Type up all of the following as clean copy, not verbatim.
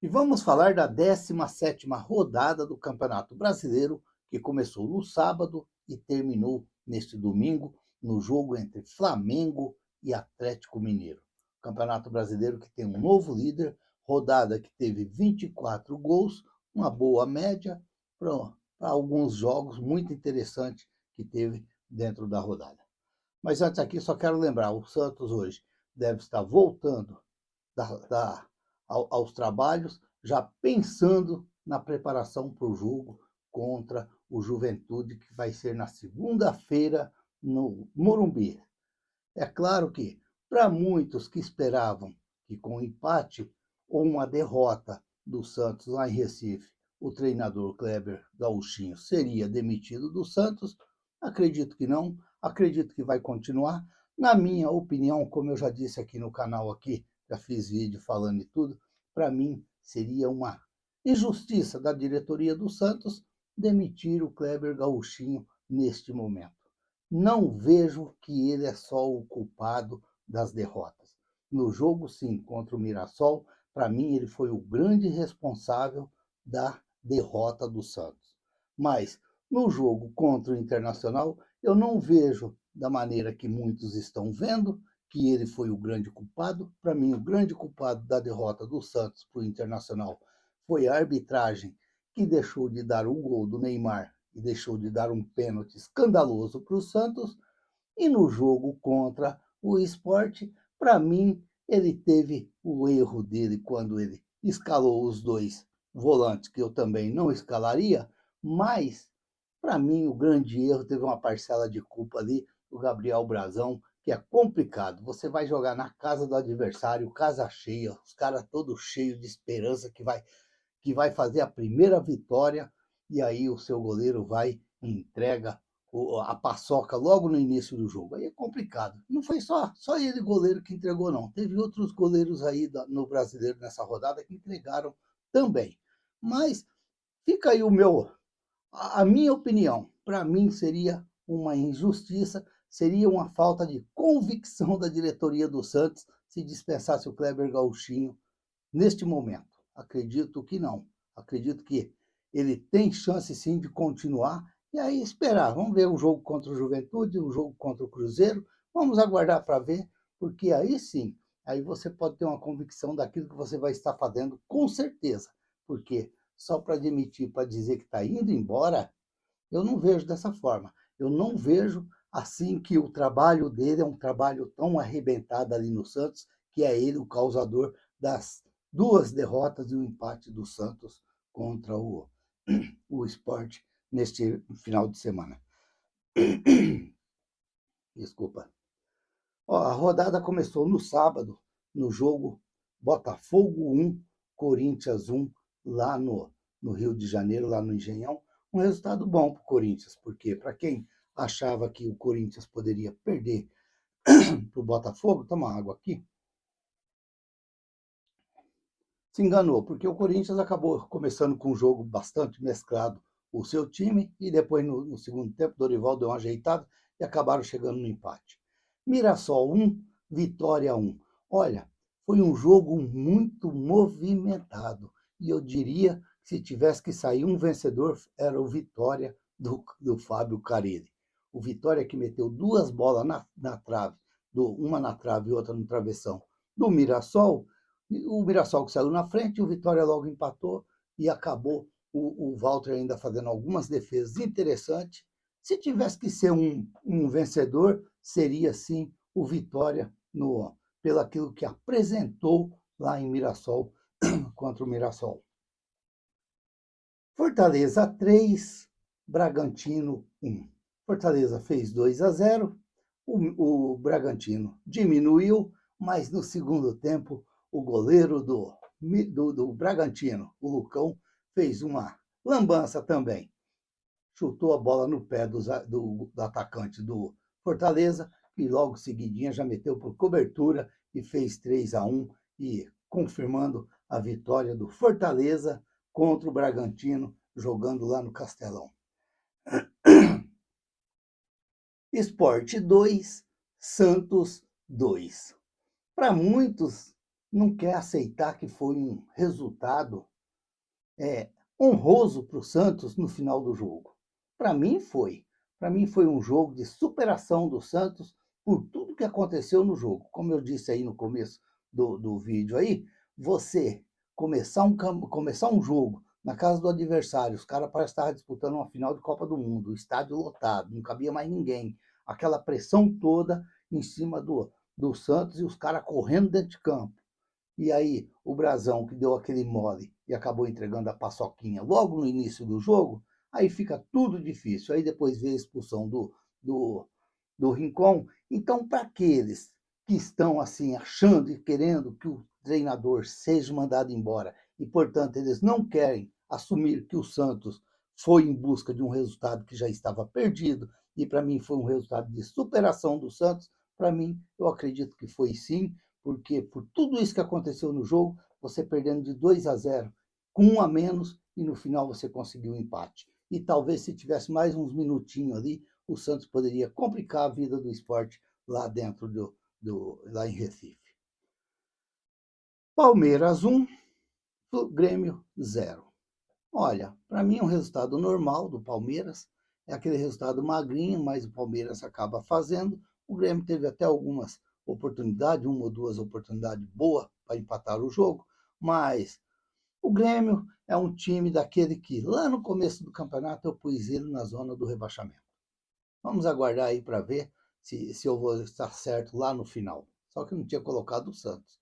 E vamos falar da 17ª rodada do Campeonato Brasileiro, que começou no sábado e terminou neste domingo, no jogo entre Flamengo e Atlético Mineiro. Campeonato Brasileiro que tem um novo líder, rodada que teve 24 gols, uma boa média para alguns jogos muito interessantes que teve dentro da rodada. Mas antes aqui, só quero lembrar, o Santos hoje deve estar voltando aos trabalhos, já pensando na preparação para o jogo contra o Juventude, que vai ser na segunda-feira no Morumbi. É claro que, para muitos que esperavam que com o empate ou uma derrota do Santos lá em Recife, o treinador Kleber Gauchinho seria demitido do Santos, acredito que não, acredito que vai continuar. Na minha opinião, como eu já disse aqui no canal, aqui, já fiz vídeo falando e tudo, para mim seria uma injustiça da diretoria do Santos demitir o Kleber Gauchinho neste momento. Não vejo que ele é só o culpado das derrotas. No jogo, sim, contra o Mirassol, para mim ele foi o grande responsável da derrota do Santos. Mas no jogo contra o Internacional, eu não vejo da maneira que muitos estão vendo que ele foi o grande culpado. Para mim, o grande culpado da derrota do Santos para o Internacional foi a arbitragem, que deixou de dar o gol do Neymar e deixou de dar um pênalti escandaloso para o Santos. E no jogo contra o Sport, para mim, ele teve o erro dele quando ele escalou os dois volantes, que eu também não escalaria, mas, para mim, o grande erro teve uma parcela de culpa ali do Gabriel Brazão, que é complicado. Você vai jogar na casa do adversário, casa cheia, os caras todos cheios de esperança que vai fazer a primeira vitória, e aí o seu goleiro vai e entrega a paçoca logo no início do jogo. Aí é complicado. Não foi só ele, goleiro, que entregou, não. Teve outros goleiros aí no Brasileiro nessa rodada que entregaram também. Mas fica aí a minha opinião. Para mim seria uma injustiça, seria uma falta de convicção da diretoria do Santos se dispensasse o Kleber Gauchinho neste momento. Acredito que não. Acredito que ele tem chance sim de continuar e aí esperar. Vamos ver o jogo contra o Juventude, o jogo contra o Cruzeiro. Vamos aguardar para ver, porque aí sim, aí você pode ter uma convicção daquilo que você vai estar fazendo, com certeza. Porque só para admitir, para dizer que está indo embora, eu não vejo dessa forma. Eu não vejo assim que o trabalho dele é um trabalho tão arrebentado ali no Santos, que é ele o causador das duas derrotas e o empate do Santos contra o Sport neste final de semana. Desculpa. Ó, a rodada começou no sábado, no jogo Botafogo 1, Corinthians 1, lá no Rio de Janeiro, lá no Engenhão. Um resultado bom para o Corinthians, porque para quem achava que o Corinthians poderia perder para o Botafogo, toma água aqui, se enganou, porque o Corinthians acabou começando com um jogo bastante mesclado, o seu time, e depois no segundo tempo, Dorival deu uma ajeitada e acabaram chegando no empate. Mirassol 1, Vitória 1. Olha, foi um jogo muito movimentado, e eu diria que se tivesse que sair um vencedor, era o Vitória do Fábio Carille. O Vitória que meteu duas bolas na trave, uma na trave e outra no travessão, do Mirassol. O Mirassol que saiu na frente, o Vitória logo empatou e acabou o Walter ainda fazendo algumas defesas interessantes. Se tivesse que ser um vencedor, seria sim o Vitória pelo aquilo que apresentou lá em Mirassol contra o Mirassol. Fortaleza 3, Bragantino 1. Fortaleza fez 2-0, o Bragantino diminuiu, mas no segundo tempo o goleiro do Bragantino, o Lucão, fez uma lambança também. Chutou a bola no pé do atacante do Fortaleza e logo seguidinha já meteu por cobertura e fez 3-1 e confirmando a vitória do Fortaleza contra o Bragantino, jogando lá no Castelão. Sport 2, Santos 2. Para muitos não quer aceitar que foi um resultado honroso para o Santos no final do jogo. Para mim foi. Para mim foi um jogo de superação do Santos por tudo que aconteceu no jogo. Como eu disse aí no começo do vídeo aí, você começar um jogo na casa do adversário, os caras parecem estar disputando uma final de Copa do Mundo, o estádio lotado, não cabia mais ninguém. Aquela pressão toda em cima do Santos e os caras correndo dentro de campo. E aí, o Brasão, que deu aquele mole e acabou entregando a paçoquinha logo no início do jogo, aí fica tudo difícil. Aí depois vê a expulsão do, do Rincon. Então, para aqueles que estão assim achando e querendo que o treinador seja mandado embora e, portanto, eles não querem assumir que o Santos foi em busca de um resultado que já estava perdido, e para mim foi um resultado de superação do Santos, para mim, eu acredito que foi sim, porque por tudo isso que aconteceu no jogo, você perdendo de 2-0, com um a menos, e no final você conseguiu o empate. E talvez se tivesse mais uns minutinhos ali, o Santos poderia complicar a vida do esporte lá dentro lá em Recife. Palmeiras 1, Grêmio 0. Olha, para mim é um resultado normal do Palmeiras, é aquele resultado magrinho, mas o Palmeiras acaba fazendo. O Grêmio teve até algumas oportunidades, uma ou duas oportunidades boas para empatar o jogo, mas o Grêmio é um time daquele que lá no começo do campeonato eu pus ele na zona do rebaixamento. Vamos aguardar aí para ver se eu vou estar certo lá no final. Só que eu não tinha colocado o Santos.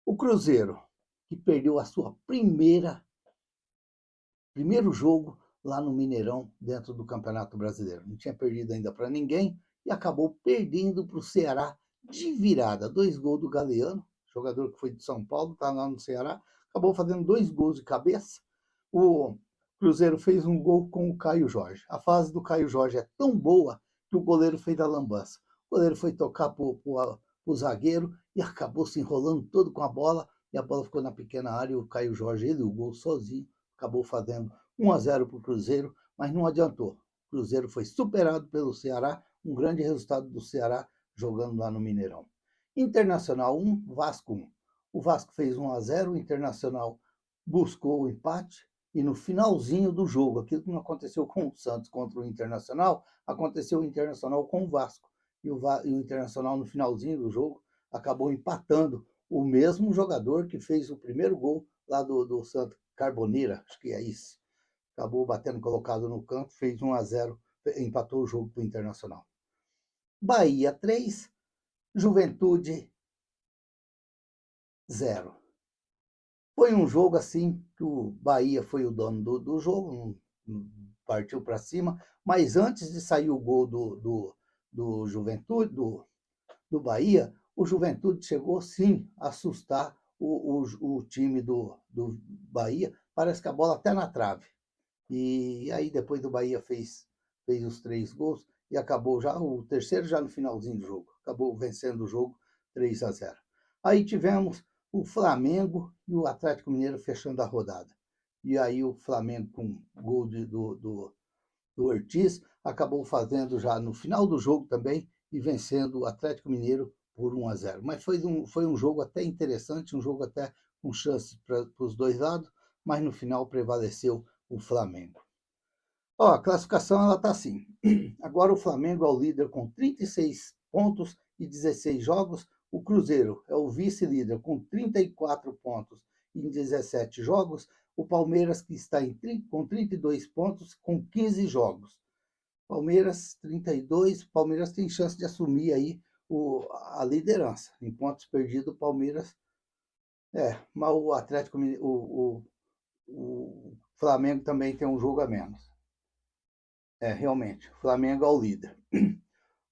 O Cruzeiro, que perdeu a sua primeiro jogo lá no Mineirão, dentro do Campeonato Brasileiro. Não tinha perdido ainda para ninguém e acabou perdendo para o Ceará de virada. 2 gols do Galeano, jogador que foi de São Paulo, está lá no Ceará, acabou fazendo 2 gols de cabeça. O Cruzeiro fez um gol com o Caio Jorge. A fase do Caio Jorge é tão boa que o goleiro fez a lambança. O goleiro foi tocar para o zagueiro e acabou se enrolando todo com a bola, e a bola ficou na pequena área e o Caio Jorge, ele o gol sozinho, acabou fazendo 1-0 para o Cruzeiro, mas não adiantou. O Cruzeiro foi superado pelo Ceará, um grande resultado do Ceará jogando lá no Mineirão. Internacional 1, Vasco 1. O Vasco fez 1-0, o Internacional buscou o empate, e no finalzinho do jogo, aquilo que não aconteceu com o Santos contra o Internacional, aconteceu o Internacional com o Vasco. E o Internacional, no finalzinho do jogo, acabou empatando o mesmo jogador que fez o primeiro gol lá do Santos, Carboneira, acho que é isso. Acabou batendo colocado no canto, fez 1-0, empatou o jogo para o Internacional. Bahia 3, Juventude 0. Foi um jogo assim que o Bahia foi o dono do jogo, partiu para cima, mas antes de sair o gol do Juventude, do Bahia, o Juventude chegou sim a assustar o time do Bahia, parece que a bola até na trave. E aí depois do Bahia fez os 3 gols e acabou já o terceiro já no finalzinho do jogo. Acabou vencendo o jogo 3-0. Aí tivemos o Flamengo e o Atlético Mineiro fechando a rodada. E aí o Flamengo com gol do Ortiz acabou fazendo já no final do jogo também e vencendo o Atlético Mineiro por 1-0. Mas foi um jogo até interessante, um jogo até com chances para os dois lados, mas no final prevaleceu o Flamengo. Ó, a classificação ela está assim. Agora o Flamengo é o líder com 36 pontos e 16 jogos. O Cruzeiro é o vice-líder com 34 pontos em 17 jogos. O Palmeiras, que está com 32 pontos, com 15 jogos. Palmeiras 32, Palmeiras tem chance de assumir aí a liderança. Em pontos perdidos, o Palmeiras mas o Atlético, o Flamengo também tem um jogo a menos. Realmente, o Flamengo é o líder.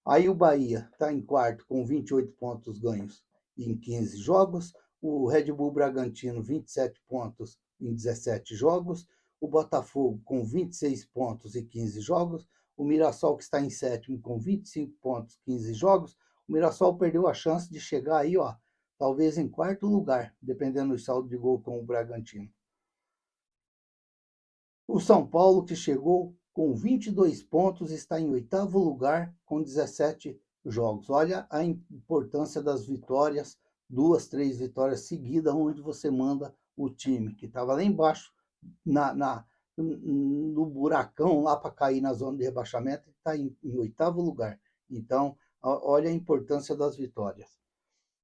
Aí o Bahia está em quarto com 28 pontos ganhos em 15 jogos. O Red Bull Bragantino, 27 pontos em 17 jogos. O Botafogo com 26 pontos e 15 jogos. O Mirassol, que está em sétimo, com 25 pontos, 15 jogos. O Mirassol perdeu a chance de chegar aí, ó, talvez em quarto lugar, dependendo do saldo de gol com o Bragantino. O São Paulo, que chegou com 22 pontos, está em oitavo lugar com 17 jogos. Olha a importância das vitórias 2, 3 vitórias seguidas, onde você manda o time que estava lá embaixo, no buracão, lá para cair na zona de rebaixamento, está em oitavo lugar. Então, olha a importância das vitórias.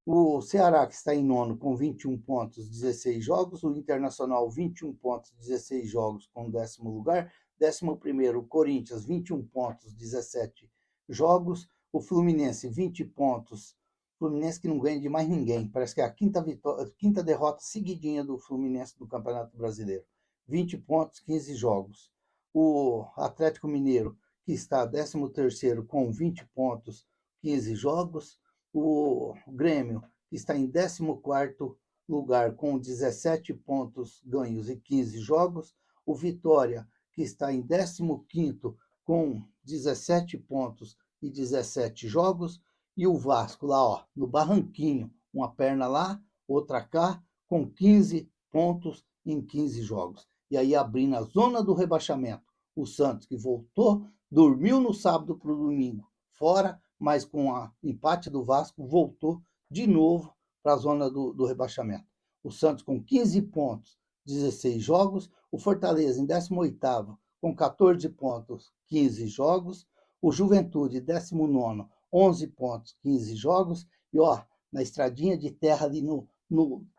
O Ceará, que está em nono, com 21 pontos, 16 jogos. O Internacional, 21 pontos, 16 jogos, com décimo lugar. 11º, o Corinthians, 21 pontos, 17 jogos. O Fluminense, 20 pontos. Fluminense que não ganha de mais ninguém. Parece que é a quinta derrota seguidinha do Fluminense do Campeonato Brasileiro. 20 pontos, 15 jogos. O Atlético Mineiro, que está 13º, com 20 pontos, 15 jogos. O Grêmio, que está em 14º lugar, com 17 pontos ganhos e 15 jogos. O Vitória, que está em 15º, com 17 pontos e 17 jogos. E o Vasco, lá ó, no Barranquinho, uma perna lá, outra cá, com 15 pontos em 15 jogos. E aí abrindo a zona do rebaixamento, o Santos, que voltou, dormiu no sábado para o domingo, fora, mas com o empate do Vasco, voltou de novo para a zona do rebaixamento. O Santos com 15 pontos, 16 jogos. O Fortaleza em 18º, com 14 pontos, 15 jogos. O Juventude, 19º, 11 pontos, 15 jogos. E ó, na estradinha de terra ali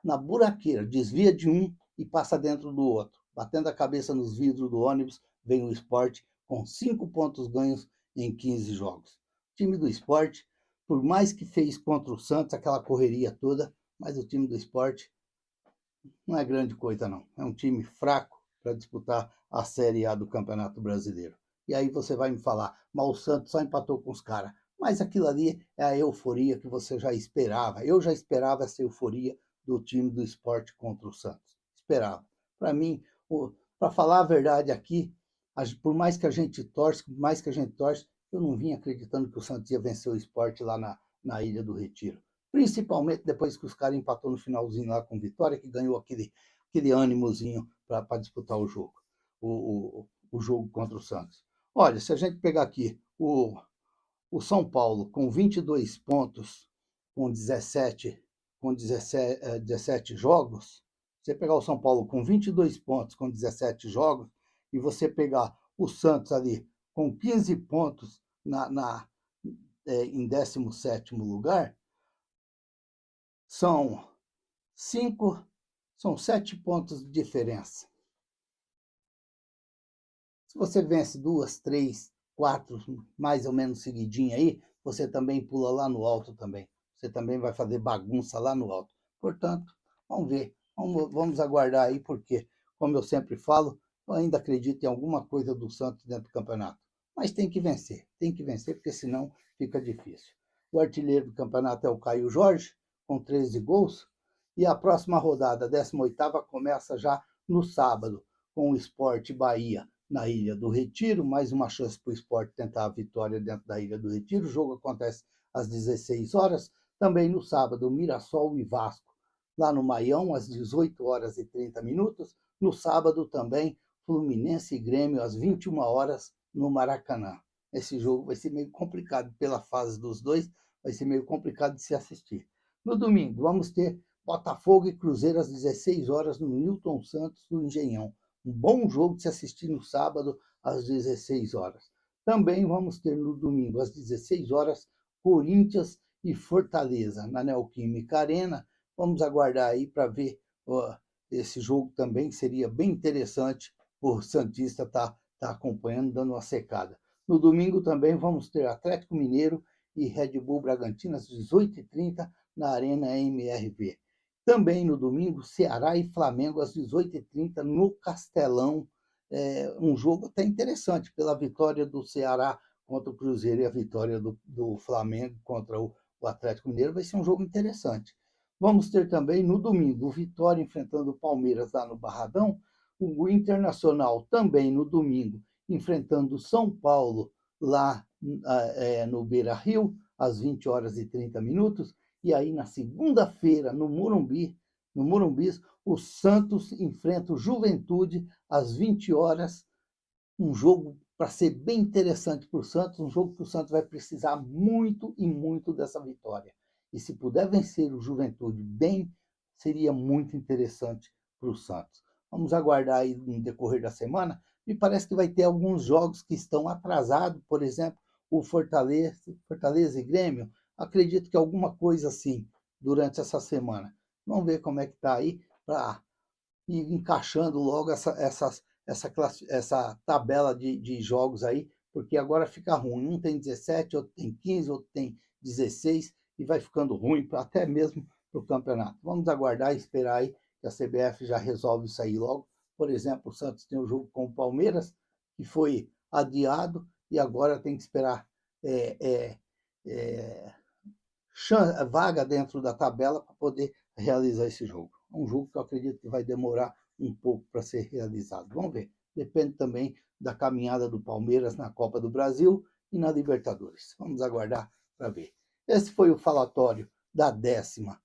na buraqueira, desvia de um e passa dentro do outro. Batendo a cabeça nos vidros do ônibus, vem o Sport com 5 pontos ganhos em 15 jogos. O time do Sport, por mais que fez contra o Santos, aquela correria toda, mas o time do Sport não é grande coisa não. É um time fraco para disputar a Série A do Campeonato Brasileiro. E aí você vai me falar, mas o Santos só empatou com os caras. Mas aquilo ali é a euforia que você já esperava. Eu já esperava essa euforia do time do Sport contra o Santos. Esperava. Para mim, para falar a verdade aqui, por mais que a gente torce, eu não vim acreditando que o Santos ia vencer o Sport lá na Ilha do Retiro. Principalmente depois que os caras empatou no finalzinho lá com Vitória, que ganhou aquele ânimozinho para disputar o jogo, o jogo contra o Santos. Olha, se a gente pegar aqui o São Paulo com 22 pontos, com 17 jogos, você pegar o São Paulo com 22 pontos, com 17 jogos, e você pegar o Santos ali com 15 pontos em 17º lugar, são 7 pontos de diferença. Se você vence 2, 3, 4, mais ou menos seguidinho aí, você também pula lá no alto também. Você também vai fazer bagunça lá no alto. Portanto, vamos ver. Vamos aguardar aí, porque, como eu sempre falo, eu ainda acredito em alguma coisa do Santos dentro do campeonato. Mas tem que vencer, porque senão fica difícil. O artilheiro do campeonato é o Caio Jorge, com 13 gols. E a próxima rodada, a 18ª, começa já no sábado, com o Sport Bahia na Ilha do Retiro. Mais uma chance para o Sport tentar a vitória dentro da Ilha do Retiro. O jogo acontece às 16 horas. Também no sábado, Mirassol e Vasco, lá no Maião, às 18 horas e 30 minutos. No sábado também, Fluminense e Grêmio, às 21 horas, no Maracanã. Esse jogo vai ser meio complicado pela fase dos dois, vai ser meio complicado de se assistir. No domingo, vamos ter Botafogo e Cruzeiro às 16 horas no Newton Santos, do Engenhão. Um bom jogo de se assistir no sábado às 16 horas. Também vamos ter no domingo às 16 horas Corinthians e Fortaleza na Neoquímica Arena. Vamos aguardar aí para ver esse jogo também, que seria bem interessante o Santista tá acompanhando, dando uma secada. No domingo também vamos ter Atlético Mineiro e Red Bull Bragantino às 18h30 na Arena MRV. Também no domingo, Ceará e Flamengo às 18h30 no Castelão. Um jogo até interessante, pela vitória do Ceará contra o Cruzeiro e a vitória do Flamengo contra o Atlético Mineiro. Vai ser um jogo interessante. Vamos ter também no domingo o Vitória enfrentando o Palmeiras lá no Barradão. O Internacional também no domingo enfrentando o São Paulo lá no Beira-Rio às 20 horas e 30 minutos. E aí, na segunda-feira, no Morumbi, o Santos enfrenta o Juventude às 20 horas. Um jogo para ser bem interessante para o Santos, um jogo que o Santos vai precisar muito e muito dessa vitória. E se puder vencer o Juventude bem, seria muito interessante para o Santos. Vamos aguardar aí no decorrer da semana. Me parece que vai ter alguns jogos que estão atrasados, por exemplo, o Fortaleza e Grêmio. Acredito que alguma coisa assim durante essa semana. Vamos ver como é que está aí para ir encaixando logo essa tabela de jogos aí, porque agora fica ruim. Um tem 17, outro tem 15, outro tem 16, e vai ficando ruim até mesmo para o campeonato. Vamos aguardar e esperar aí que a CBF já resolve isso aí logo. Por exemplo, o Santos tem o jogo com o Palmeiras, que foi adiado, e agora tem que esperar é, é, vaga dentro da tabela para poder realizar esse jogo. É um jogo que eu acredito que vai demorar um pouco para ser realizado. Vamos ver. Depende também da caminhada do Palmeiras na Copa do Brasil e na Libertadores. Vamos aguardar para ver. Esse foi o falatório da 17ª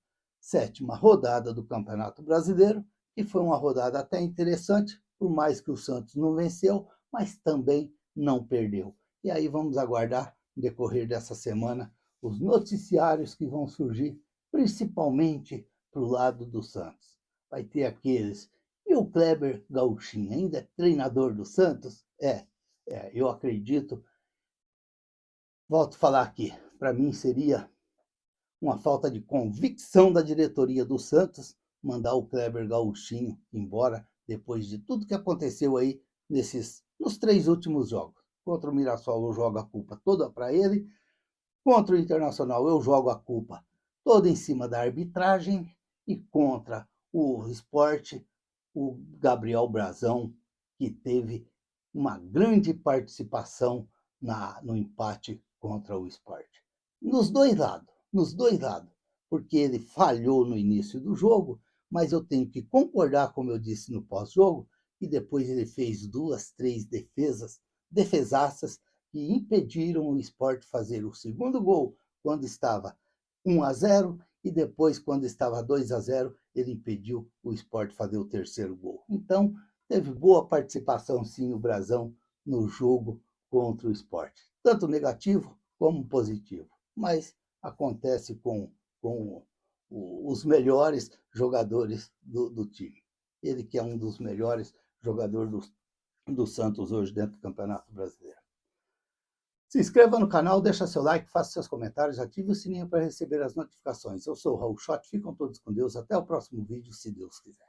rodada do Campeonato Brasileiro, que foi uma rodada até interessante, por mais que o Santos não venceu, mas também não perdeu. E aí vamos aguardar, no decorrer dessa semana, os noticiários que vão surgir, principalmente para o lado do Santos. Vai ter aqueles. E o Kleber Gauchinho ainda é treinador do Santos? Eu acredito. Volto a falar aqui. Para mim seria uma falta de convicção da diretoria do Santos mandar o Kleber Gauchinho embora depois de tudo que aconteceu aí nos 3 últimos jogos. Contra o Mirassol eu jogo a culpa toda para ele. Contra o Internacional, eu jogo a culpa toda em cima da arbitragem, e contra o Sport, o Gabriel Brazão, que teve uma grande participação no empate contra o Sport. Nos dois lados, porque ele falhou no início do jogo, mas eu tenho que concordar, como eu disse no pós-jogo, e depois ele fez 2, 3 defesaças, que impediram o Sport fazer o segundo gol quando estava 1-0, e depois, quando estava 2-0, ele impediu o Sport fazer o terceiro gol. Então, teve boa participação, sim, o Brazão no jogo contra o Sport. Tanto negativo como positivo. Mas acontece com os melhores jogadores do time. Ele que é um dos melhores jogadores do Santos hoje dentro do Campeonato Brasileiro. Se inscreva no canal, deixa seu like, faça seus comentários, ative o sininho para receber as notificações. Eu sou o Raul Schott, ficam todos com Deus. Até o próximo vídeo, se Deus quiser.